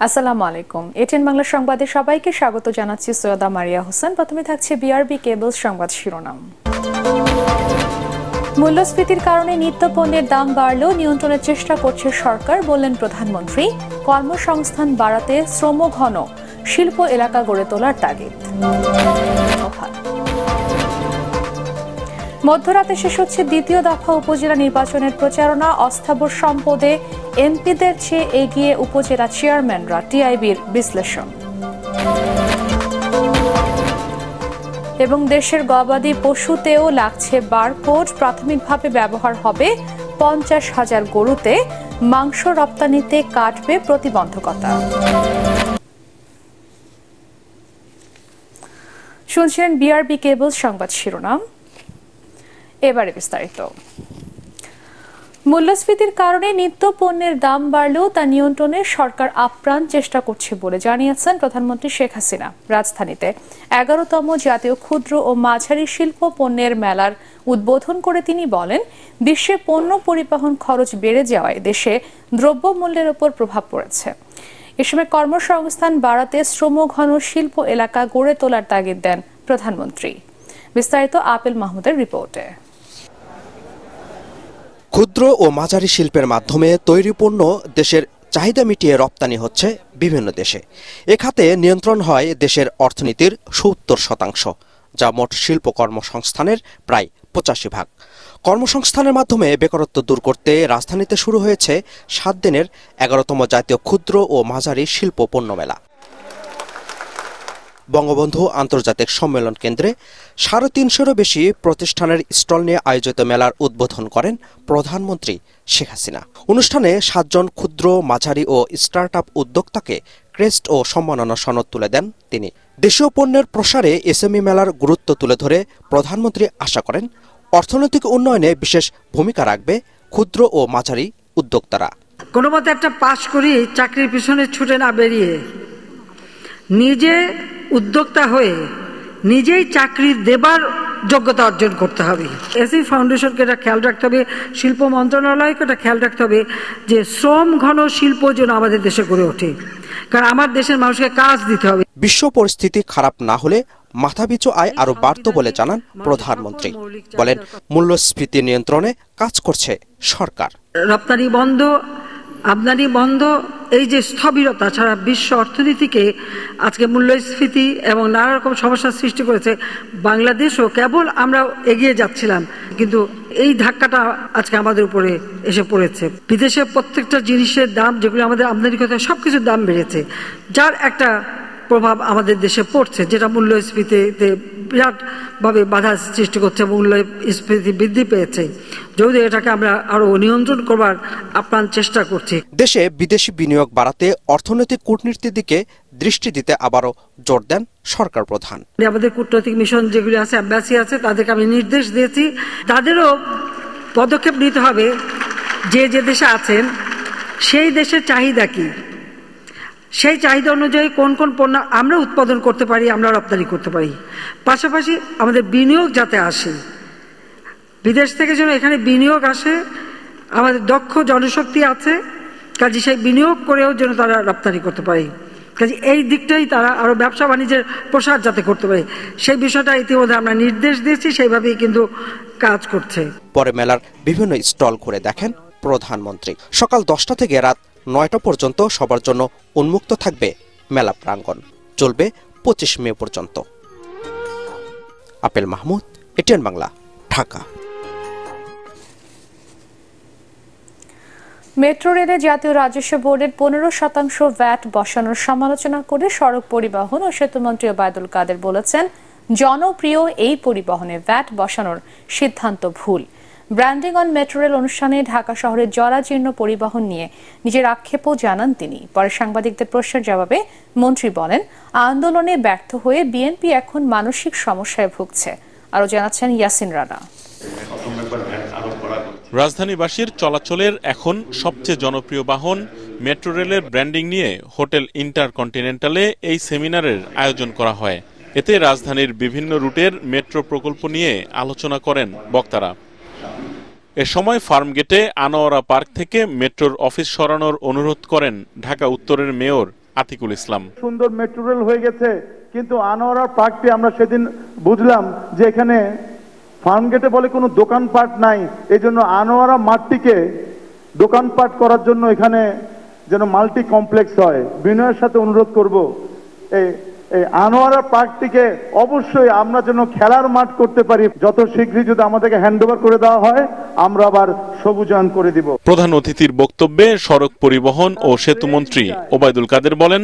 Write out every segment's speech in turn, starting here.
আসসালামু আলাইকুম। এটিএন বাংলা সংবাদে সবাইকে স্বাগত জানাচ্ছি। সৈয়দা মারিয়া হোসেন। প্রথমে থাকছে বিআরবি কেবলস সংবাদ শিরোনাম। মূল্যস্ফীতির কারণে নিত্যপণ্যের দাম বাড়লেও নিয়ন্ত্রণের চেষ্টা করছে সরকার, বললেন প্রধানমন্ত্রী। কর্মসংস্থান বাড়াতে শ্রমঘন শিল্প এলাকা গড়ে তোলার তাগিদ। মধ্যরাতে শেষ হচ্ছে দ্বিতীয় দফা উপজেলা নির্বাচনের প্রচারণা। অস্থাবর সম্পদে এমপিদের চেয়ে এগিয়ে উপজেলা চেয়ারম্যানরা, টিআইবির বিশ্লেষণ। এবং দেশের গবাদি পশুতেও লাগছে বারকোড। প্রাথমিকভাবে ব্যবহার হবে 50,000 গরুতে। মাংস রপ্তানিতে কাটবে প্রতিবন্ধকতা। শুনছিলেন বিআরবি কেবল সংবাদ শিরোনাম। এবারে বিস্তারিত। মূল্যস্ফীতির কারণে নিত্য পণ্যের দাম বাড়লেও তা নিয়ন্ত্রণে সরকার আপ্রাণ চেষ্টা করছে বলে জানিয়েছেন প্রধানমন্ত্রী শেখ হাসিনা। রাজধানীতে 11তম জাতীয় ক্ষুদ্র ও মাঝারি শিল্প পণ্যের মেলার উদ্বোধন করে তিনি বলেন, বিশ্বে পণ্য পরিবহন খরচ বেড়ে যাওয়ায় দেশে দ্রব্যমূল্যের ওপর প্রভাব পড়েছে। এ সময় কর্মসংস্থান বাড়াতে শ্রমঘন শিল্প এলাকা গড়ে তোলার তাগিদ দেন প্রধানমন্ত্রী। বিস্তারিত আপেল মাহমুদের রিপোর্টে। ক্ষুদ্র ও মাঝারি শিল্পের মাধ্যমে তৈরি পণ্য দেশের চাহিদা মিটিয়ে রপ্তানি হচ্ছে বিভিন্ন দেশে। এ খাতে নিয়ন্ত্রণ হয় দেশের অর্থনীতির ৭০%, যা মোট শিল্প কর্মসংস্থানের প্রায় 85%। কর্মসংস্থানের মাধ্যমে বেকারত্ব দূর করতে রাজধানীতে শুরু হয়েছে 7 দিনের 11তম জাতীয় ক্ষুদ্র ও মাঝারি শিল্প পণ্য মেলা। বঙ্গবন্ধু আন্তর্জাতিক সম্মেলন কেন্দ্রে 350-এরও বেশি প্রতিষ্ঠানের স্টল নিয়ে আয়োজিত মেলার উদ্বোধন করেন প্রধানমন্ত্রী শেখ হাসিনা। অনুষ্ঠানে 7 জন ক্ষুদ্র, মাঝারি ও স্টার্টআপ উদ্যোক্তাকে ক্রেস্ট ও সম্মাননা সনদ তুলে দেন তিনি। দেশীয় পণ্যের প্রসারে এসএমই মেলার গুরুত্ব তুলে ধরে প্রধানমন্ত্রী আশা করেন, অর্থনৈতিক উন্নয়নে বিশেষ ভূমিকা রাখবে ক্ষুদ্র ও মাঝারি উদ্যোক্তারা। কোনো মতে একটা পাশ করি চাকরির পিছনে ছুটে না বেরিয়ে নিজে উদ্যোক্তা হয়ে নিজেই চাকরি দেবার যোগ্যতা অর্জন করতে হবে। এসি ফাউন্ডেশনকে এটা খেয়াল রাখতে হবে, শিল্প মন্ত্রণালয়কে এটা খেয়াল রাখতে হবে যে শ্রম ঘন শিল্প যেন আমাদের দেশে গড়ে ওঠে, কারণ আমার দেশের মানুষকে কাজ দিতে হবে। বিশ্ব পরিস্থিতি খারাপ না হলে মাথাপিছু আয় আরো বাড়ত বলে জানান প্রধানমন্ত্রী। বলেন, মূল্যস্ফীতি নিয়ন্ত্রণে কাজ করছে সরকার। রপ্তানি বন্ধ, আমদানি বন্ধ, এই যে স্থবিরতা ছাড়া বিশ্ব অর্থনীতিকে আজকে মূল্যস্ফীতি এবং নানা রকম সমস্যার সৃষ্টি করেছে। বাংলাদেশও কেবল আমরা এগিয়ে যাচ্ছিলাম, কিন্তু এই ধাক্কাটা আজকে আমাদের উপরে এসে পড়েছে। বিদেশে প্রত্যেকটা জিনিসের দাম, যেগুলো আমাদের আমদানি করতে হয়, সবকিছুর দাম বেড়েছে, যার একটা প্রভাব আমাদের দেশে পড়ছে, যেটা মূল্যস্ফীতিতে বিরাটভাবে বাধা সৃষ্টি করছে। মূল্যস্ফীতি বৃদ্ধি পেয়েছে, যদিও এটাকে আমরা আরো নিয়ন্ত্রণ করবার আপ্রাণ চেষ্টা করছি। দেশে বিদেশি বিনিয়োগ বাড়াতে অর্থনৈতিক কূটনীতির দিকে দৃষ্টি দিতে আবারও জোর দেন সরকার প্রধান। আমাদের কূটনৈতিক মিশন যেগুলি আছে, অ্যাম্বাসি আছে, তাদেরকে আমি নির্দেশ দিয়েছি, তাদেরও পদক্ষেপ নিতে হবে যে যে দেশে আছেন সেই দেশের চাহিদা কি, সেই চাহিদা অনুযায়ী কোন কোন পণ্য আমরা উৎপাদন করতে পারি, আমরা রপ্তানি করতে পারি। পাশাপাশি আমাদের বিনিয়োগ যাতে আসে, বিদেশ থেকে যেন এখানে বিনিয়োগ আসে। আমাদের দক্ষ জনশক্তি আছে, কাজে সেই বিনিয়োগ করেও যেন তারা রপ্তানি করতে পারে। কাজে এই দিকটাই তারা আরো ব্যবসা বাণিজ্যের প্রসার যাতে করতে পারে, সেই বিষয়টা ইতিমধ্যে আমরা নির্দেশ দিয়েছি, সেইভাবেই কিন্তু কাজ করছে। পরে মেলার বিভিন্ন স্টল ঘুরে দেখেন প্রধানমন্ত্রী। সকাল 10টা থেকে রাত 9টা পর্যন্ত সবার জন্য উন্মুক্ত থাকবে মেলা প্রাঙ্গণ। চলবে 25 মে পর্যন্ত। Apple Mahmud, ATN Bangla, Dhaka. Metro রেলে জাতীয় রাজস্ব বোর্ডের 15% ভ্যাট বসানোর সমালোচনা করে সড়ক পরিবহন ও সেতুমন্ত্রী ওবায়দুল কাদের বলেছেন, জনপ্রিয় এই পরিবহনে ভ্যাট বসানোর সিদ্ধান্ত ভুল। ব্র্যান্ডিং অন মেট্রো রেল অনুষ্ঠানে ঢাকা শহরের জরাজীর্ণ পরিবহন নিয়ে নিজের আক্ষেপও জানান তিনি। পরে সাংবাদিকদের প্রশ্নের জবাবে মন্ত্রী বলেন, আন্দোলনে ব্যর্থ হয়ে বিএনপি এখন মানসিক সমস্যায় ভুগছে। আরও জানাচ্ছেন ইয়াসিন রানা। রাজধানীবাসীর চলাচলের এখন সবচেয়ে জনপ্রিয় বাহন মেট্রো রেলের ব্র্যান্ডিং নিয়ে হোটেল ইন্টারকন্টিনেন্টালে এই সেমিনারের আয়োজন করা হয়। এতে রাজধানীর বিভিন্ন রুটের মেট্রো প্রকল্প নিয়ে আলোচনা করেন বক্তারা। এ সময় ফার্মগেটে আনোয়ারা পার্ক থেকে মেট্রোর অফিস সরানোর অনুরোধ করেন ঢাকা উত্তরের মেয়র আতিকুল ইসলাম। সুন্দর মেট্রো রেল হয়ে গেছে, কিন্তু আনোয়ারা পার্কটি আমরা সেদিন বুঝলাম যে এখানে ফার্মগেটে বলে কোনো দোকানপাট নাই, এই জন্য আনোয়ারা মাঠটিকে দোকানপাট করার জন্য এখানে যেন মাল্টি কমপ্লেক্স হয়। বিনয়ের সাথে অনুরোধ করব এই আনোয়ারা পার্কটিকে অবশ্যই আমরা যেন খেলার মাঠ করতে পারি। যত শীঘ্রই যদি আমাদেরকে হ্যান্ডওভার করে দেওয়া হয় আমরা আবার সবুজায়ন করে দিব। প্রধান অতিথির বক্তব্যে সড়ক পরিবহন ও সেতু মন্ত্রী ওবায়দুল কাদের বলেন,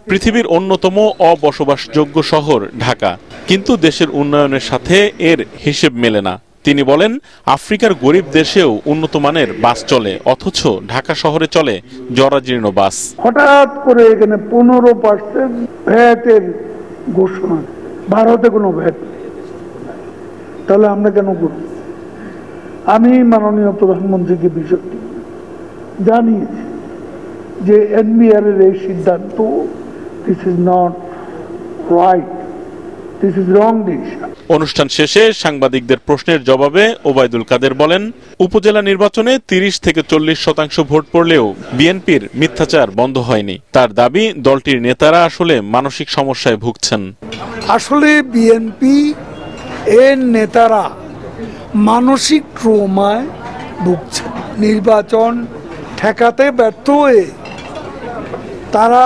পৃথিবীর অন্যতম অবসবাসযোগ্য শহর ঢাকা, কিন্তু দেশের উন্নয়নের সাথে এর হিসেব মেলে না। তিনি বলেন, আফ্রিকার গরিব দেশেও উন্নত মানের বাস চলে, অথচ ঢাকা শহরে চলে জরাজীর্ণ বাস। হঠাৎ করে এখানে 15% ভ্যাটের ঘোষণা, ভারতে কোনো ভ্যাট, তাহলে আমরা কেন করব? আমি মাননীয় প্রধানমন্ত্রীকে বিষয়টি জানিয়েছি যে এনবিআর এর এই সিদ্ধান্ত, this is not right, this is wrong decision. অনুষ্ঠান শেষে সাংবাদিকদের প্রশ্নের জবাবে ওবায়দুল কাদের বলেন, উপজেলা নির্বাচনে 30 থেকে 40% ভোট পড়লেও বিএনপির মিথ্যাচার বন্ধ হয়নি। তার দাবি, দলটির নেতারা আসলে মানসিক সমস্যায় ভুগছেন। আসলে বিএনপি এর নেতারা মানসিক ট্রমায় ভুগছে। নির্বাচন ঠেকাতে ব্যর্থ হয়ে তারা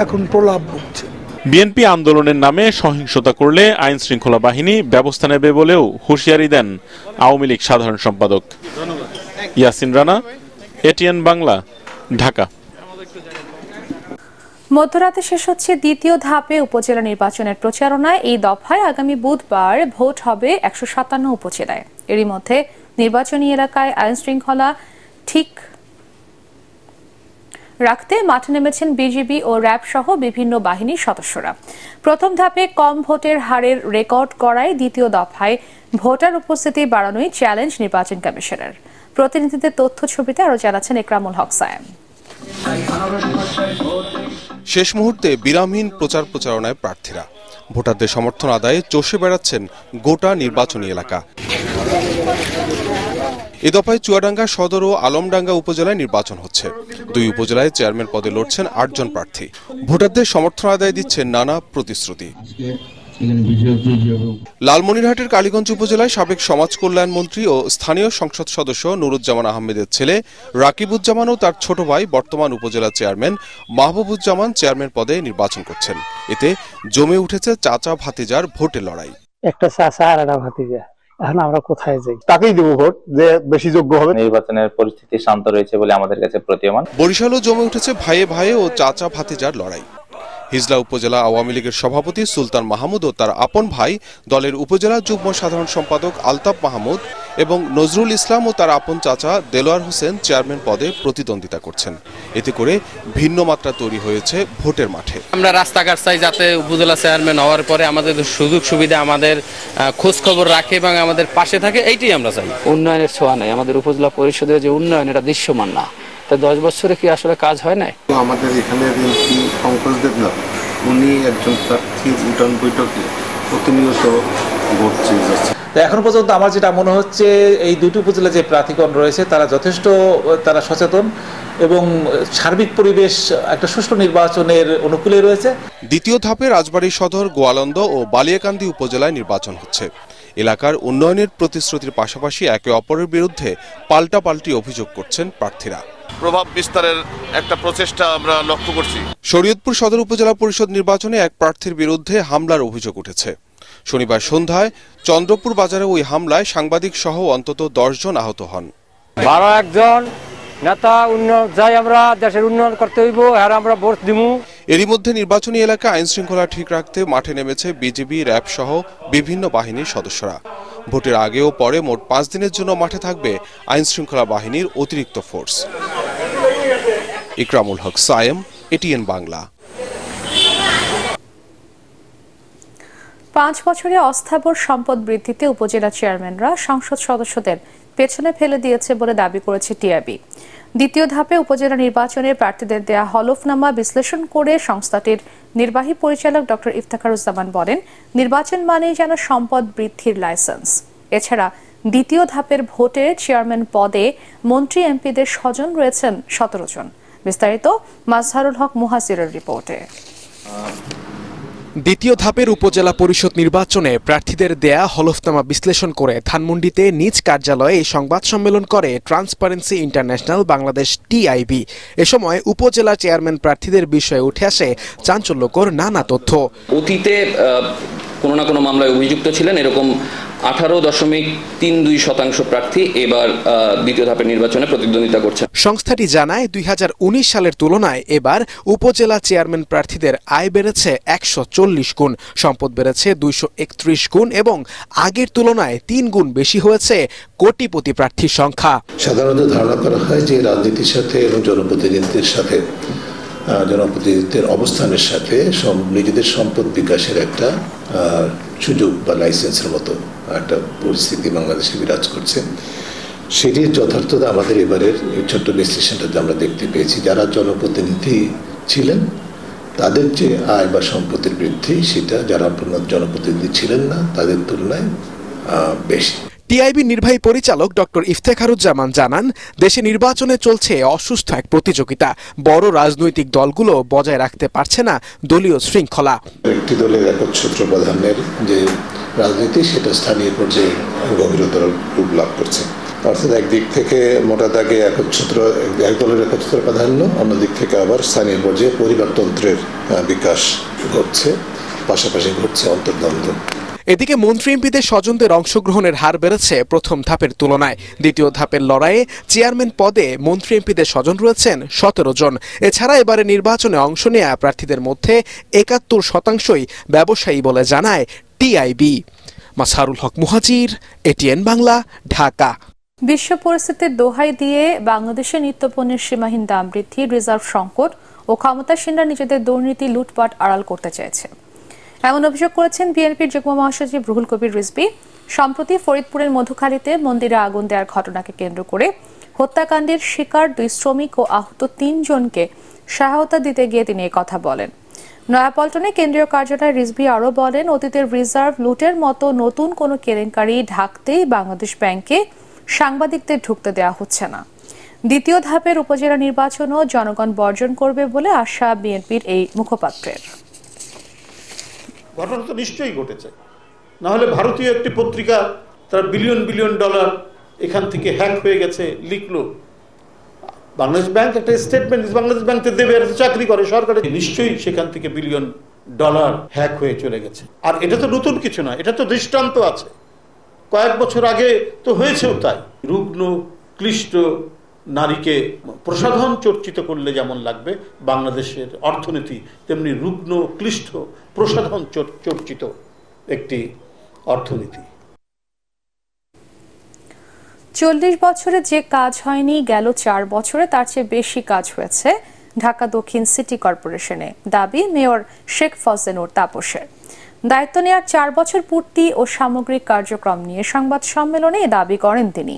এখন প্রলাপ ভুগছে। বিএনপি আন্দোলনের নামে সহিংসতা করলে আইন শৃঙ্খলা বাহিনী ব্যবস্থা নেবে বলেও হুঁশিয়ারি দেন আওয়ামী লীগ সাধারণ সম্পাদক। ইয়াসিন রানা, এটিএন বাংলা, ঢাকা। মধ্যরাতে শেষ হচ্ছে দ্বিতীয় ধাপে উপজেলা নির্বাচনের প্রচারণায়। এই দফায় আগামী বুধবার ভোট হবে 157 উপজেলায়। এরই মধ্যে নির্বাচনী এলাকায় আইন শৃঙ্খলা ঠিক রাখতে মাঠে নেমেছেন বিজিবি ও র্যাব সহ বিভিন্ন বাহিনীর সদস্যরা। প্রথম ধাপে কম ভোটের হারের রেকর্ড করায় দ্বিতীয় দফায় ভোটার উপস্থিতি বাড়ানোই চ্যালেঞ্জ নির্বাচন কমিশনের। প্রতিনিধিদের তথ্য ছবিতে আরো জানাচ্ছেন ইকরামুল হক সায়েম। শেষ মুহূর্তে বিরামহীন প্রচারণায় প্রার্থীরা ভোটারদের সমর্থন আদায়ে চষে বেড়াচ্ছেন গোটা নির্বাচনী এলাকা। এ দফায় চুয়াডাঙ্গা সদর ও আলমডাঙ্গা উপজেলায় নির্বাচন হচ্ছে। 2 উপজেলায় চেয়ারম্যান পদে লড়ছেন 8 জন প্রার্থী। ভোটারদের সমর্থন আদায় দিচ্ছেন নানা প্রতিশ্রুতি। লালমনিরহাটের কালীগঞ্জ উপজেলায় সাবেক সমাজ কল্যাণ মন্ত্রী ও স্থানীয় সংসদ সদস্য নুরুজ্জামান আহমেদের ছেলে রাকিবুজ্জামান ও তার ছোট ভাই বর্তমান উপজেলা চেয়ারম্যান মাহবুবুজ্জামান চেয়ারম্যান পদে নির্বাচন করছেন। এতে জমে উঠেছে চাচা ভাতিজার ভোটের লড়াই। একটা চাচা আর একটা ভাতিজা, এখন আমরা কোথায় যাই? তাকেই দেব ভোট যে বেশি যোগ্য হবে। নির্বাচনের পরিস্থিতি শান্ত রয়েছে বলে আমাদের কাছে প্রতীয়মান। বরিশালও জমে উঠেছে ভাইয়ে ভাইয়ে ও চাচা ভাতিজার লড়াই। হিজলা উপজেলা আওয়ামী লীগের সভাপতি সুলতান মাহমুদ ও তার আপন ভাই দলের উপজেলা যুগ্ম সাধারণ সম্পাদক আলতাফ মাহমুদ এবং নজরুল ইসলাম ও তার আপন চাচা দেলোয়ার হোসেন চেয়ারম্যান পদে প্রতিদ্বন্দ্বিতা করছেন। এতে করে ভিন্ন মাত্রা তৈরি হয়েছে ভোটের মাঠে। আমরা রাস্তাঘাট চাই যাতে উপজেলা চেয়ারম্যান হওয়ার পরে আমাদের সুযোগ সুবিধা, আমাদের খোঁজ খবর রাখে এবং আমাদের পাশে থাকে, এইটাই আমরা চাই। উন্নয়নের ছোঁয়া নাই, আমাদের উপজেলা পরিষদের যে উন্নয়ন এটা দৃশ্যমান না। তাই 10 বছরে কি আসলে কাজ হয় নাই? আমাদের এখানে এমপি পঙ্কজ দেবনাথ, উনি একজন প্রার্থীর উঠান বৈঠকে প্রতিনিয়ত ভোট চেয়ে যাচ্ছে। এখন পর্যন্ত আমার যেটা মনে হচ্ছে এই 2টি উপজেলা যে প্রার্থীগণ রয়েছে তারা যথেষ্ট সচেতন এবং সার্বিক পরিবেশ একটা সুষ্ঠু নির্বাচনের অনুকূলে রয়েছে। দ্বিতীয় ধাপে রাজবাড়ী সদর, গোয়ালন্দ ও বালিয়াকান্দি উপজেলায় নির্বাচন হচ্ছে। এলাকার উন্নয়নের প্রতিশ্রুতির পাশাপাশি একে অপরের বিরুদ্ধে পাল্টাপাল্টি অভিযোগ করছেন প্রার্থীরা। প্রভাব বিস্তারের একটা প্রচেষ্টা আমরা লক্ষ্য করছি। শরীয়তপুর সদর উপজেলা পরিষদ নির্বাচনে এক প্রার্থীর বিরুদ্ধে হামলার অভিযোগ উঠেছে। শনিবার সন্ধ্যায় চন্দ্রপুর বাজারে ওই হামলায় সাংবাদিক সহ অন্তত 10 জন আহত হন। 12 একজন নেতা উন্নয়ন যাই, আমরা দেশের উন্নয়ন করতে হইব, আর আমরা ভোট দিমু। এরই মধ্যে নির্বাচনী এলাকা আইন শৃঙ্খলা ঠিক রাখতে মাঠে নেমেছে বিজিবি, র্যাব সহ বিভিন্ন বাহিনীর সদস্যরা। ভোটের আগে ও পরে মোট 5 দিনের জন্য মাঠে থাকবে আইন শৃঙ্খলা বাহিনীর অতিরিক্ত ফোর্স। ইকরামুল হক সায়েম, এটিএন বাংলা। 5 বছরে অস্থাবর সম্পদ বৃদ্ধিতে উপজেলা চেয়ারম্যানরা সংসদ সদস্যদের পেছনে ফেলে দিয়েছে বলে দাবি করেছে টিআইবি। দ্বিতীয় ধাপে উপজেলা নির্বাচনে প্রার্থীদের দেয়া হলফনামা বিশ্লেষণ করে সংস্থাটির নির্বাহী পরিচালক ডক্টর ইফতেখারুজ্জামান বলেন, নির্বাচন মানেই যেন সম্পদ বৃদ্ধির লাইসেন্স। এছাড়া দ্বিতীয় ধাপের ভোটে চেয়ারম্যান পদে মন্ত্রী এমপিদের স্বজন রয়েছেন 17 জন। বিস্তারিত মাজহারুল হক মুহাসিরের রিপোর্টে। দ্বিতীয় ধাপের উপজেলা পরিষদ নির্বাচনে প্রার্থীদের দেয়া হলফনামা বিশ্লেষণ করে ধানমন্ডিতে নিজ কার্যালয়ে এই সংবাদ সম্মেলন করে ট্রান্সপারেন্সি ইন্টারন্যাশনাল বাংলাদেশ টিআইবি। এ সময় উপজেলা চেয়ারম্যান প্রার্থীদের বিষয়ে উঠে আসে চাঞ্চল্যকর নানা তথ্য। অতীতে কোনো না কোনো মামলায় অভিযুক্ত ছিলেন এরকম 18.32% প্রার্থী এবার দ্বিতীয় ধাপের নির্বাচনে প্রতিদ্বন্দ্বিতা করছেন। সংস্থাটি জানায় 2019 সালের তুলনায় এবার উপজেলা চেয়ারম্যান প্রার্থীদের আয় বেড়েছে 140 গুণ, সম্পদ বেড়েছে 231 গুণ এবং আগের তুলনায় 3 গুণ বেশি হয়েছে কোটিপতি প্রার্থীর সংখ্যা। সাধারণত ধারণা করা হয় যে রাজনীতির সাথে এবং জনপ্রতিনিধিত্বের সাথে জনপ্রতিনিধিত্বের অবস্থানের সাথে নিজেদের সম্পদ বিকাশের একটা সুযোগ বা লাইসেন্সের মতো একটা পরিস্থিতি বাংলাদেশে বিরাজ করছে। সেটির যথার্থতা আমাদের এবারের এই ছোট্ট বিশ্লেষণটাতে আমরা দেখতে পেয়েছি। যারা জনপ্রতিনিধি ছিলেন তাদের যে আয় বা সম্পত্তির বৃদ্ধি সেটা যারা জনপ্রতিনিধি ছিলেন না তাদের তুলনায় বেশি। টিআইবি নির্বাহী পরিচালক ডক্টর ইফতেখারুজ্জামান জানান, দেশে নির্বাচনে চলছে অসুস্থ এক প্রতিযোগিতা। বড় রাজনৈতিক দলগুলো বজায় রাখতে পারছে না দলীয় শৃঙ্খলা। একটি দলের একচ্ছত্র প্রাধান্যের যে রাজনীতি সেটা স্থানীয় পর্যায়ে গভীরতর রূপ লাভ করছে। অর্থাৎ একদিক থেকে মোটা দাগে এক দলের একচ্ছত্র প্রাধান্য, অন্যদিক থেকে আবার স্থানীয় পর্যায়ে পরিবারতন্ত্রের বিকাশ ঘটছে, পাশাপাশি ঘটছে অন্তর্দ্বন্দ্ব। এদিকে মন্ত্রী এমপিদের স্বজনদের অংশগ্রহণের হার বেড়েছে প্রথম ধাপের তুলনায়। দ্বিতীয় ধাপের লড়াইয়ে চেয়ারম্যান পদে মন্ত্রী এমপিদের স্বজন রয়েছেন 17 জন। এছাড়া এবারে নির্বাচনে অংশ নেয়া প্রার্থীদের মধ্যে 71% ব্যবসায়ী বলে জানায় টিআইবি। মাজহারুল হক মুহাজির, এটিএন বাংলা, ঢাকা। বিশ্ব পরিস্থিতির দোহাই দিয়ে বাংলাদেশের নিত্যপণ্যের সীমাহীন দাম বৃদ্ধি, রিজার্ভ সংকট ও ক্ষমতাসীনরা নিজেদের দুর্নীতি লুটপাট আড়াল করতে চাইছে, এমন অভিযোগ করেছেন বিএনপির যুগ্ম মহাসচিব রুহুল কবির রিজভী। সম্প্রতি ফরিদপুরের মধুখালীতে মন্দিরে আগুন দেওয়ার ঘটনাকে কেন্দ্র করে হত্যাকাণ্ডের শিকার 2 শ্রমিক ও আহত 3 জনকে সহায়তা দিতে গিয়ে তিনি কথা বলেন। নয়াপল্টনে কেন্দ্রীয় কার্যালয়ে রিজভী আরও বলেন, অতীতের রিজার্ভ লুটের মতো নতুন কোনো কেলেঙ্কারি ঢাকতেই বাংলাদেশ ব্যাংকে সাংবাদিকদের ঢুকতে দেওয়া হচ্ছে না। দ্বিতীয় ধাপের উপজেলা নির্বাচনও জনগণ বর্জন করবে বলে আশা বিএনপির এই মুখপাত্রের। ঘটনা তো নিশ্চয়ই ঘটেছে, না হলে ভারতীয় একটি পত্রিকা তারা বিলিয়ন বিলিয়ন ডলার এখান থেকে হ্যাক হয়ে গেছে লিখলো। বাংলাদেশ ব্যাংক একটা স্টেটমেন্ট, বাংলাদেশ ব্যাংকে দেবে, চাকরি করে সরকারের, নিশ্চয়ই সেখান থেকে বিলিয়ন ডলার হ্যাক হয়ে চলে গেছে। আর এটা তো নতুন কিছু না, এটা তো দৃষ্টান্ত আছে, কয়েক বছর আগে তো হয়েছেও তাই। রুগ্ন ক্লিষ্ট নারীকে প্রসাধন চর্চিত করলে যেমন লাগবে বাংলাদেশের অর্থনীতি, তেমনি রুগ্ন ক্লিষ্ট প্রসাধন চর্চিত একটি অর্থনীতি। 40 বছরে যে কাজ হয়নি গেল 4 বছরে তার চেয়ে বেশি কাজ হয়েছে ঢাকা দক্ষিণ সিটি কর্পোরেশনে, দাবি মেয়র শেখ ফজলেনুর তাপসের। দায়িত্ব নেওয়ার 4 বছর পূর্তি ও সামগ্রিক কার্যক্রম নিয়ে সংবাদ সম্মেলনে দাবি করেন তিনি।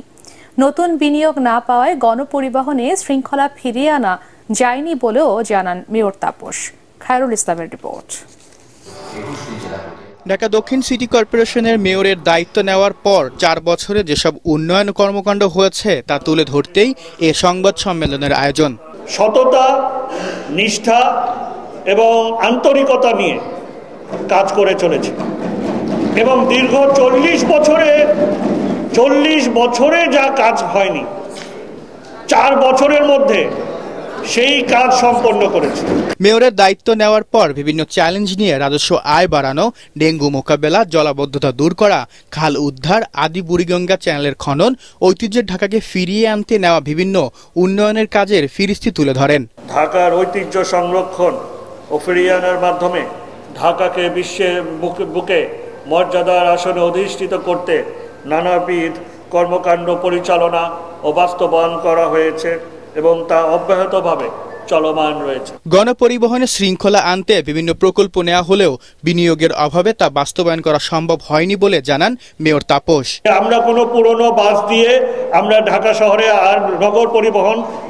নতুন বিনিয়োগ না পাওয়ায় গণপরিবহনে শৃঙ্খলা ফিরিয়ে আনা যায়নি বলেও জানান মেয়র তাপস। খায়রুল ইসলামের রিপোর্ট। ঢাকা দক্ষিণ সিটি কর্পোরেশনের মেয়রের দায়িত্ব নেওয়ার পর 4 বছরে যেসব উন্নয়ন কর্মকাণ্ড হয়েছে তা তুলে ধরতেই এ সংবাদ সম্মেলনের আয়োজন। সততা, নিষ্ঠা এবং আন্তরিকতা নিয়ে কাজ করে চলেছে এবং দীর্ঘ 40 বছরে যা কাজ হয়নি 4 বছরের মধ্যে সেই কাজ সম্পন্ন করেছে। মেয়রের দায়িত্ব নেওয়ার পর বিভিন্ন চ্যালেঞ্জ নিয়ে রাজস্ব আয় বাড়ানো, ডেঙ্গু মোকাবেলা, জলাবদ্ধতা দূর করা, খাল উদ্ধার, আদি বুড়িগঙ্গা চ্যানেলের খনন, ঐতিহ্যের ঢাকাকে ফিরিয়ে আনতে নেওয়া বিভিন্ন উন্নয়নের কাজের ফিরিস্তি তুলে ধরেন। ঢাকার ঐতিহ্য সংরক্ষণ ও ফিরিয়ে আনার মাধ্যমে ঢাকাকে বিশ্বের বুকে মর্যাদার আসনে অধিষ্ঠিত করতে নানাবিধ কর্মকাণ্ড পরিচালনা ও বাস্তবায়ন করা হয়েছে এবং তা অব্যাহতভাবে চলমান রয়েছে। গণপরিবহনে শৃঙ্খলা আনতে বিভিন্ন প্রকল্প নেওয়া হলেও বিনিয়োগের অভাবে তা বাস্তবায়ন করা সম্ভব হয়নি বলে জানান মেয়র তাপস। আমরা কোনো পুরনো বাস দিয়ে আমরা ঢাকা শহরে আর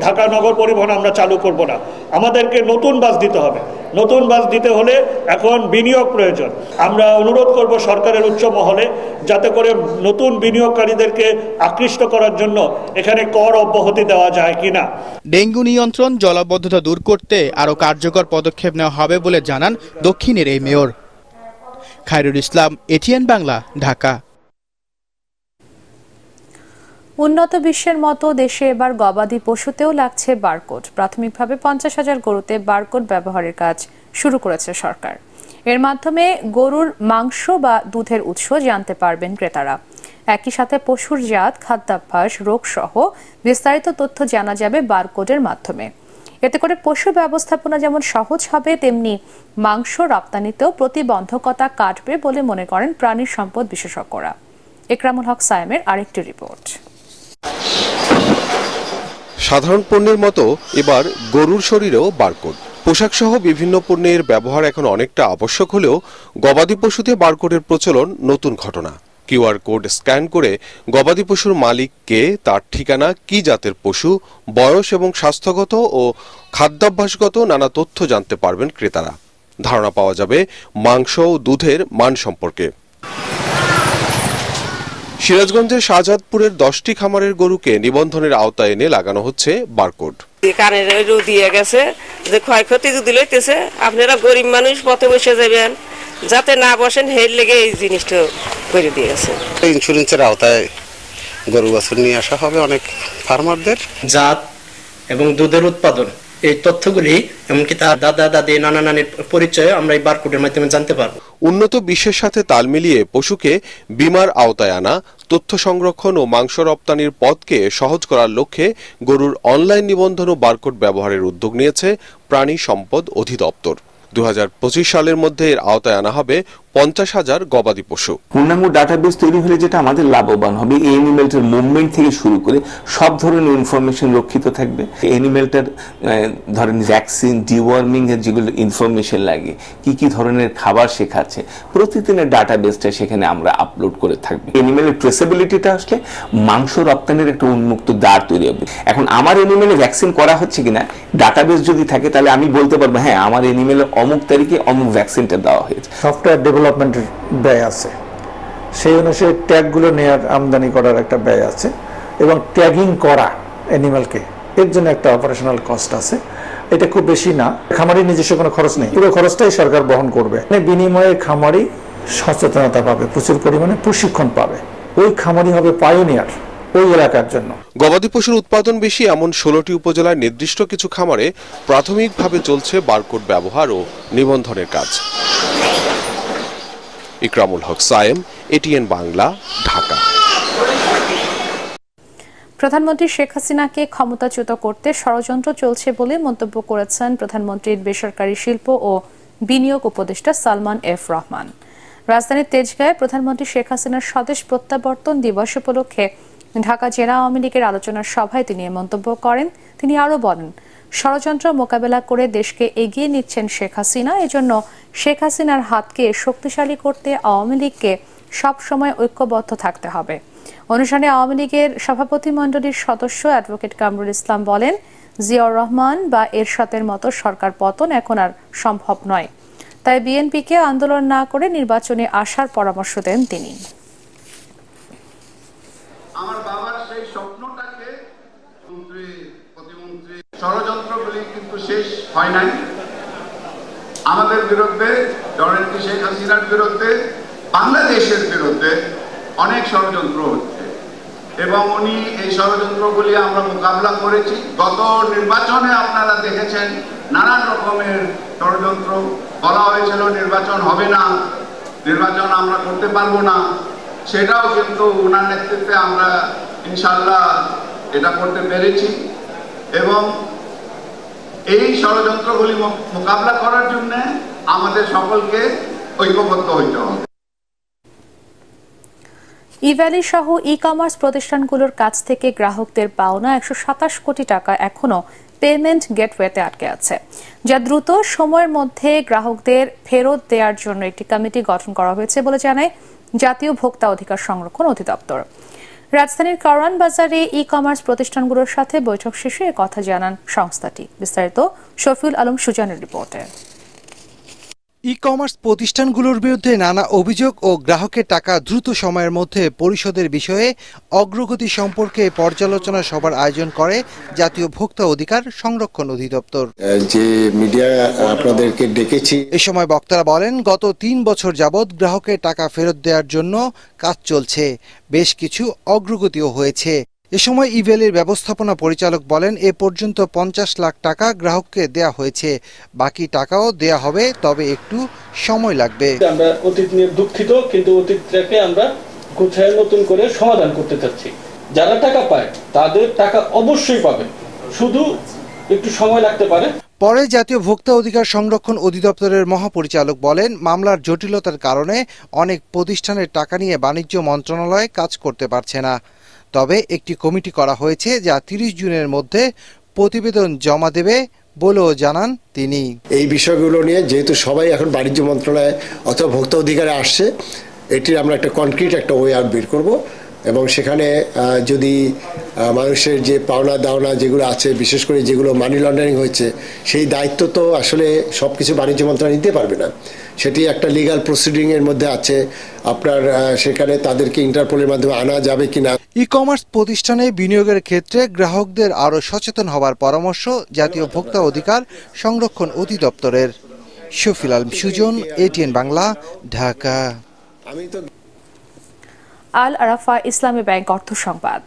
ঢাকা নগর পরিবহন আমরা চালু করব না। আমাদেরকে নতুন বাস দিতে হবে। নতুন বাস দিতে হলে এখন বিনিয়োগ প্রয়োজন। আমরা অনুরোধ করব সরকারের উচ্চ মহলে যাতে করে নতুন বিনিয়োগকারীদেরকে আকৃষ্ট করার জন্য এখানে কর অব্যাহতি দেওয়া যায় কিনা। ডেঙ্গু নিয়ন্ত্রণ, জলাবদ্ধতা দূর করতে আরও কার্যকর পদক্ষেপ নেওয়া হবে বলে জানান দক্ষিণের এই মেয়র। খায়রুল ইসলাম, এটিএন বাংলা, ঢাকা। উন্নত বিশ্বের মতো দেশে এবার গবাদি পশুতেও লাগছে বারকোড। প্রাথমিকভাবে 50,000 গরুতে বারকোড ব্যবহারের কাজ শুরু করেছে সরকার। এর মাধ্যমে গরুর মাংস বা দুধের উৎস জানতে পারবেন ক্রেতারা। একই সাথে পশুর জাত, খাদ্যাভ্যাস, রোগ সহ বিস্তারিত তথ্য জানা যাবে বারকোডের মাধ্যমে। এতে করে পশু ব্যবস্থাপনা যেমন সহজ হবে, তেমনি মাংস রপ্তানিতেও প্রতিবন্ধকতা কাটবে বলে মনে করেন প্রাণী সম্পদ বিশেষজ্ঞরা। একরামুল হক সায়েমের আরেকটি রিপোর্ট। সাধারণ পণ্যের মতো এবার গরুর শরীরেও বারকোড। পোশাক সহ বিভিন্ন পণ্যের ব্যবহার এখন অনেকটা আবশ্যক হলেও গবাদি পশুতে বারকোডের প্রচলন নতুন ঘটনা। কিউআর কোড স্ক্যান করে গবাদি পশুর মালিককে, তার ঠিকানা, কি জাতের পশু, বয়স এবং স্বাস্থ্যগত ও খাদ্যাভ্যাসগত নানা তথ্য জানতে পারবেন ক্রেতারা। ধারণা পাওয়া যাবে মাংস ও দুধের মান সম্পর্কে। সিরাজগঞ্জের শাহজাদপুরের 10টি খামারের গরুকে নিবন্ধনের আওতায় এনে লাগানো হচ্ছে বারকোড। কানের দিয়ে গেছে যে ক্ষয়ক্ষতি যদি লইতেছে, আপনারা গরিব মানুষ পথে বসে যাবেন, যাতে না বসেন হের লেগে এই জিনিসটা করে দিয়ে গেছে। ইন্স্যুরেন্সের আওতায় গরু বাছুর নিয়ে আসা হবে অনেক ফার্মারদের। জাত এবং দুধের উৎপাদন, এই তথ্যগুলি এমনকি তার দাদা দাদি, নানা নানির পরিচয় আমরা এই বারকোডের মাধ্যমে জানতে পারবো। উন্নত বিশ্বের সাথে তাল মিলিয়ে পশুকে বীমার আওতায় আনা, তথ্য সংরক্ষণ ও মাংস রপ্তানির পথকে সহজ করার লক্ষ্যে গরুর অনলাইন নিবন্ধন ও বারকোড ব্যবহারের উদ্যোগ নিয়েছে প্রাণী সম্পদ অধিদপ্তর। 2025 সালের মধ্যে এর আওতায় আনা হবে 50,000 গবাদি পশু। পূর্ণাঙ্গ ডাটাবেস তৈরি হলে যেটা আমাদের লাভবান হবে, এই অ্যানিমেলটার মুভমেন্ট থেকে শুরু করে সব ধরনের ইনফরমেশন রক্ষিত থাকবে। অ্যানিমেলটার ধরেন ভ্যাকসিন, ডিওয়ার্মিং এর যেগুলো ইনফরমেশন লাগে, কি কি ধরনের খাবার সে খাচ্ছে, প্রতিদিনের ডাটাবেসটা সেখানে আমরা আপলোড করে থাকবে। অ্যানিমেলের ট্রেসেবিলিটিটা আসলে মাংস রপ্তানির একটা উন্মুক্ত দ্বার তৈরি হবে। এখন আমার অ্যানিমেলে ভ্যাকসিন করা হচ্ছে কিনা ডাটাবেস যদি থাকে, তাহলে আমি বলতে পারবো হ্যাঁ আমার অ্যানিমেলে অমুক তারিখে অমুক ভ্যাকসিনটা দেওয়া হয়েছে। সফটওয়্যার ডেভেলপমেন্টের ব্যয় আছে, সেই অনুসারে ট্যাগগুলো নেওয়ার, আমদানি করার একটা ব্যয় আছে, এবং ট্যাগিং করা অ্যানিমালকে, এর জন্য একটা অপারেশনাল কস্ট আছে। এটা খুব বেশি না, খামারি নিজস্ব কোনো খরচ নেই, পুরো খরচটাই সরকার বহন করবে। বিনিময়ে খামারি সচেতনতা পাবে, প্রচুর পরিমাণে প্রশিক্ষণ পাবে, ওই খামারি হবে পায়োনিয়ার ওই এলাকার জন্য। গবাদি পশুর উৎপাদন বেশি এমন 16টি উপজেলার নির্দিষ্ট কিছু খামারে প্রাথমিকভাবে চলছে বারকোড ব্যবহার ও নিবন্ধনের কাজ। ইকরামুল হক সায়েম, এটিএন বাংলা, ঢাকা। প্রধানমন্ত্রী শেখ হাসিনাকে ক্ষমতাচ্যুত করতে ষড়যন্ত্র চলছে বলে মন্তব্য করেছেন প্রধানমন্ত্রীর বেসরকারি শিল্প ও বিনিয়োগ উপদেষ্টা সালমান এফ রহমান। রাজধানীর তেজগাঁয়ে প্রধানমন্ত্রী শেখ হাসিনার স্বদেশ প্রত্যাবর্তন দিবস উপলক্ষে ঢাকা জেলা আওয়ামী লীগের আলোচনার সভায় তিনি মন্তব্য করেন। তিনি আরও বলেন, ষড়যন্ত্র মোকাবেলা করে দেশকে এগিয়ে নিচ্ছেন শেখ হাসিনা। এজন্য শেখ হাসিনার হাতকে শক্তিশালী করতে আওয়ামী লীগকে সবসময় ঐক্যবদ্ধ থাকতে হবে। অনুষ্ঠানে আওয়ামী লীগের সভাপতিমণ্ডলীর সদস্য অ্যাডভোকেট কামরুল ইসলাম বলেন, জিয়াউর রহমান বা এরশাদের মতো সরকার পতন এখন আর সম্ভব নয়। তাই বিএনপিকে আন্দোলন না করে নির্বাচনে আসার পরামর্শ দেন তিনি। আমার বাবার সেই স্বপ্নটাকে প্রতিমন্ত্রী ষড়যন্ত্রগুলি কিন্তু শেষ হয় নাই। আমাদের বিরুদ্ধে, জননেত্রী শেখ হাসিনার বিরুদ্ধে, বাংলাদেশের বিরুদ্ধে অনেক ষড়যন্ত্র হচ্ছে এবং উনি এই ষড়যন্ত্রগুলি আমরা মোকাবিলা করেছি। গত নির্বাচনে আপনারা দেখেছেন নানান রকমের ষড়যন্ত্র, বলা হয়েছিল নির্বাচন হবে না, নির্বাচন আমরা করতে পারবো না, সেটাও কিন্তু ওনার নেতৃত্বে আমরা ইনশাল্লাহ এটা করতে পেরেছি। এবং এই ষড়যন্ত্রগুলি মোকাবিলা করার জন্য আমাদের সকলকে ঐক্যবদ্ধ হইতে হবে। ই-ভ্যালি সহ ই-কমার্স প্রতিষ্ঠানগুলোর কাছ থেকে গ্রাহকদের পাওনা 127 কোটি টাকা এখনো পেমেন্ট গেটওয়েতে আটকে আছে, যা দ্রুত সময়ের মধ্যে গ্রাহকদের ফেরত দেওয়ার জন্য একটি কমিটি গঠন করা হয়েছে বলে জানায় জাতীয় ভোক্তা অধিকার সংরক্ষণ অধিদপ্তর। রাজধানীর কারওয়ান বাজারে ই-কমার্স প্রতিষ্ঠানগুলোর সাথে বৈঠক শেষে কথা জানান সংস্থাটি। বিস্তারিত শফিউল আলম সুজানের রিপোর্টে। ই কমার্স প্রতিষ্ঠানগুলোর বিরুদ্ধে নানা অভিযোগ ও গ্রাহকের টাকা দ্রুত সময়ের মধ্যে পরিশোধের বিষয়ে অগ্রগতি সম্পর্কে পর্যালোচনা সভার আয়োজন করে জাতীয় ভোক্তা অধিকার সংরক্ষণ অধিদপ্তর। যে মিডিয়া আপনাদেরকে ডেকেছি, এ সময় বক্তারা বলেন, গত 3 বছর যাবৎ গ্রাহকের টাকা ফেরত দেওয়ার জন্য কাজ চলছে, বেশ কিছু অগ্রগতিও হয়েছে। এ সময় ইভেলের ব্যবস্থাপনা পরিচালক বলেন, এ পর্যন্ত 50 লাখ টাকা গ্রাহককে দেয়া হয়েছে, বাকি টাকাও দেয়া হবে, তবে একটু সময় লাগবে। আমরা অতীত নিয়ে দুঃখিত, কিন্তু অতীতটাকে আমরা গুছায় নতুন করে সমাধান করতে চাচ্ছি। যারা টাকা পায় তাদের টাকা অবশ্যই পাবে, শুধু একটু সময় লাগতে পারে। পরে জাতীয় ভোক্তা অধিকার সংরক্ষণ অধিদপ্তরের মহাপরিচালক বলেন, মামলার জটিলতার কারণে অনেক প্রতিষ্ঠানের টাকা নিয়ে বাণিজ্য মন্ত্রণালয় কাজ করতে পারছে না। তবে একটি কমিটি করা হয়েছে, যা 30 জুনের মধ্যে প্রতিবেদন জমা দেবে বলেও জানান তিনি। এই বিষয়গুলো নিয়ে যেহেতু সবাই এখন বাণিজ্য মন্ত্রণালয় অথবা ভোক্তা অধিকারে আসছে, এটির আমরা একটা কনক্রিট একটা ওয়ে আউট বের করব এবং সেখানে যদি মানুষের যে পাওনা দাওনা যেগুলো আছে, বিশেষ করে যেগুলো মানি লন্ডারিং হয়েছে, সেই দায়িত্ব তো আসলে সব কিছু বাণিজ্য মন্ত্রণালয় নিতে পারবে না। সেটি একটা লিগ্যাল প্রসিডিংয়ের মধ্যে আছে, আপনার সেখানে তাদেরকে ইন্টারপোলের মাধ্যমে আনা যাবে কিনা। ই কমার্স প্রতিষ্ঠানে বিনিয়োগের ক্ষেত্রে গ্রাহকদের আরও সচেতন হওয়ার পরামর্শ জাতীয় ভোক্তা অধিকার সংরক্ষণ অধিদপ্তরের। শফিল আলম সুজন, এটিএন বাংলা, ঢাকা। আল আরাফা ইসলামী ব্যাংক অর্থ সংবাদ।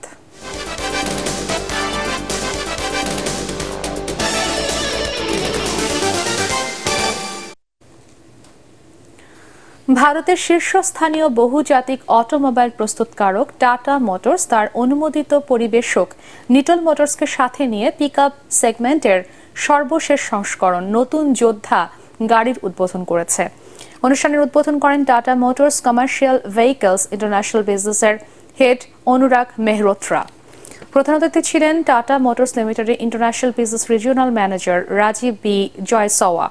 ভারতের শীর্ষস্থানীয় বহুজাতিক অটোমোবাইল প্রস্তুতকারক টাটা মোটরস তার অনুমোদিত পরিবেশক নিটল মোটরসকে সাথে নিয়ে পিকআপ সেগমেন্টের সর্বশেষ সংস্করণ নতুন যোদ্ধা গাড়ির উদ্বোধন করেছে। অনুষ্ঠানের উদ্বোধন করেন Tata Motors commercial vehicles international বিজনেসের হেড অনুরাগ মেহরোত্রা। প্রধান অতিথি ছিলেন টাটা মোটরস লিমিটেডের international business regional manager Rajiv B Jaiswal.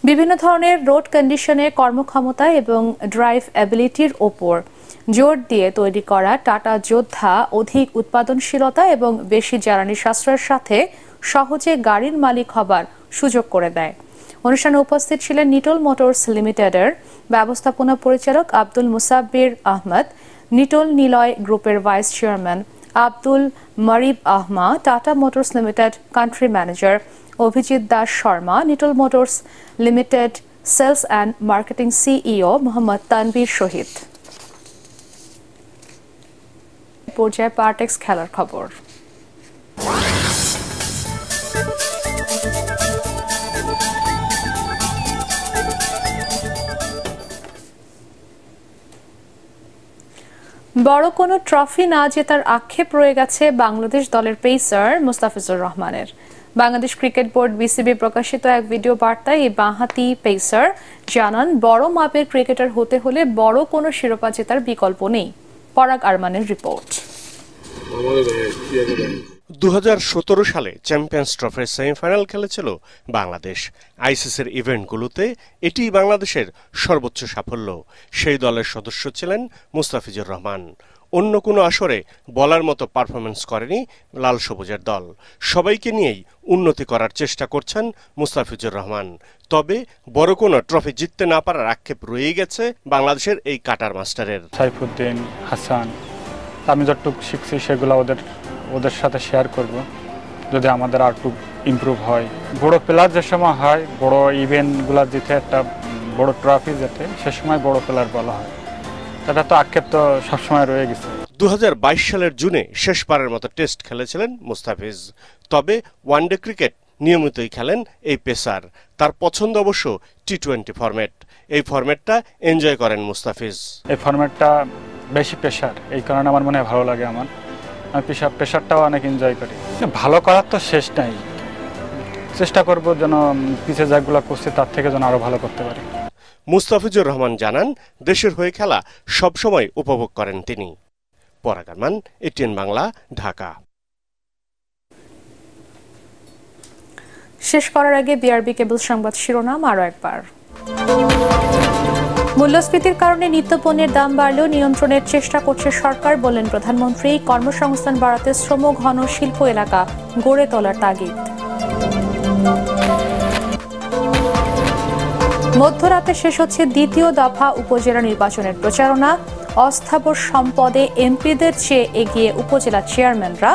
বিভিন্ন ধরনের রোড কন্ডিশনে কর্মক্ষমতা এবং ড্রাইভ অ্যাবিলিটির ওপর জোর দিয়ে তৈরি করা টাটা যোদ্ধা অধিক উৎপাদনশীলতা এবং বেশি জ্বালানি সাশ্রয়ের সাথে সহজে গাড়ির মালিক হবার সুযোগ করে দেয়। অনুষ্ঠানে উপস্থিত ছিলেন নিটল মোটরস লিমিটেডের ব্যবস্থাপনা পরিচালক আব্দুল মুসাব্বির আহমদ, নিটল নিলয় গ্রুপের vice chairman Abdul Morib Ahmed, Tata Motors limited country manager Abhijit Das Sharma, Nitol Motors limited sales and marketing CEO Mohammad Tanvir Shahid. পর্যায়ে পার্টেক্স খেলার খবর। বড় কোনো ট্রফি না জেতার আক্ষেপ রয়ে গেছে বাংলাদেশ দলের পেসার মুস্তাফিজুর রহমানের। বাংলাদেশ ক্রিকেট বোর্ড বিসিবি প্রকাশিত এক ভিডিও বার্তায় এই বাঁহাতি পেসার জানান, বড় মাপের ক্রিকেটার হতে হলে বড় কোনো শিরোপা জেতার বিকল্প নেই। পরাগ আরমানের রিপোর্ট। 2017 সালে চ্যাম্পিয়ন্স ট্রফির সেমিফাইনাল খেলেছিল বাংলাদেশ। আইসিসির ইভেন্টগুলোতে এটি বাংলাদেশের সর্বোচ্চ সাফল্য। সেই দলের সদস্য ছিলেন মুস্তাফিজুর রহমান। অন্য কোনো আসরে বলার মতো পারফরমেন্স করেনি লাল সবুজের দল। সবাইকে নিয়েই উন্নতি করার চেষ্টা করছেন মুস্তাফিজুর রহমান। তবে বড় কোনো ট্রফি জিততে না পারার আক্ষেপ রয়ে গেছে বাংলাদেশের এই কাটার মাস্টারের। সাইফুদ্দিন, হাসান, আমি যতটুকু শিখছি সেগুলো ওদের সাথে শেয়ার করব, যদি আমাদের আর একটু ইমপ্রুভ হয়। বড় প্লেয়ার যে সময় হয়, বড় ইভেন্টগুলো জিতে একটা বড় ট্রফি যেতে, সে সময় বড় প্লেয়ার বলা হয়। এটা তো আক্ষেপ তো সবসময় রয়ে গেছে। 2022 সালের জুনে শেষবারের মতো টেস্ট খেলেছিলেন মুস্তাফিজ। তবে ওয়ানডে ক্রিকেট নিয়মিতই খেলেন এই পেসার। তার পছন্দ অবশ্য টি-20 ফরম্যাট। এই ফরম্যাটটা এনজয় করেন মুস্তাফিজ। এই ফরম্যাটটা বেশি প্রেশার, এই কারণে আমার মনে হয় ভালো লাগে। আমি প্রেশারটাও অনেক এনজয় করি। ভালো করার তো শেষ নাই, চেষ্টা করব যেন পিছে যাগুলো করছি তার থেকে যেন আরো ভালো করতে পারি। মুস্তাফিজুর রহমান জানান, দেশের হয়ে খেলা সবসময় উপভোগ করেন তিনি। পরাগ আরমান, এটিএন বাংলা, ঢাকা। শেষ করার আগে বিআরবি কেবল সংবাদ শিরোনাম আরো একবার। মূল্যস্ফীতির কারণে নিত্যপণ্যের দাম বাড়লেও নিয়ন্ত্রণের চেষ্টা করছে সরকার, বললেন প্রধানমন্ত্রী। কর্মসংস্থান বাড়াতে শ্রম ঘন শিল্প এলাকা গড়ে তোলার তাগিদ। মধ্যরাতে শেষ হচ্ছে দ্বিতীয় দফা উপজেলা নির্বাচনের প্রচারণা। অস্থাবর সম্পদে এমপিদের চেয়ে এগিয়ে উপজেলা চেয়ারম্যানরা,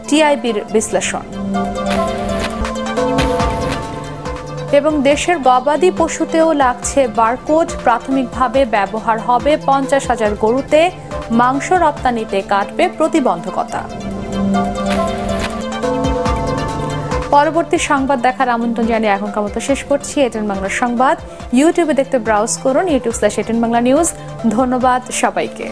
টিআইবির বিশ্লেষণ। এবং দেশের গবাদি পশুতেও লাগছে বারকোড, প্রাথমিকভাবে ব্যবহার হবে 50,000 গরুতে, মাংস রপ্তানিতে কাটবে প্রতিবন্ধকতা। পরবর্তী সংবাদ দেখার আমন্ত্রণ জানিয়ে এখনকার মতো শেষ করছি এটিএন বাংলা সংবাদ। ইউটিউবে দেখতে ব্রাউজ করুন youtube/এটিএন বাংলা নিউজ। ধন্যবাদ সবাইকে।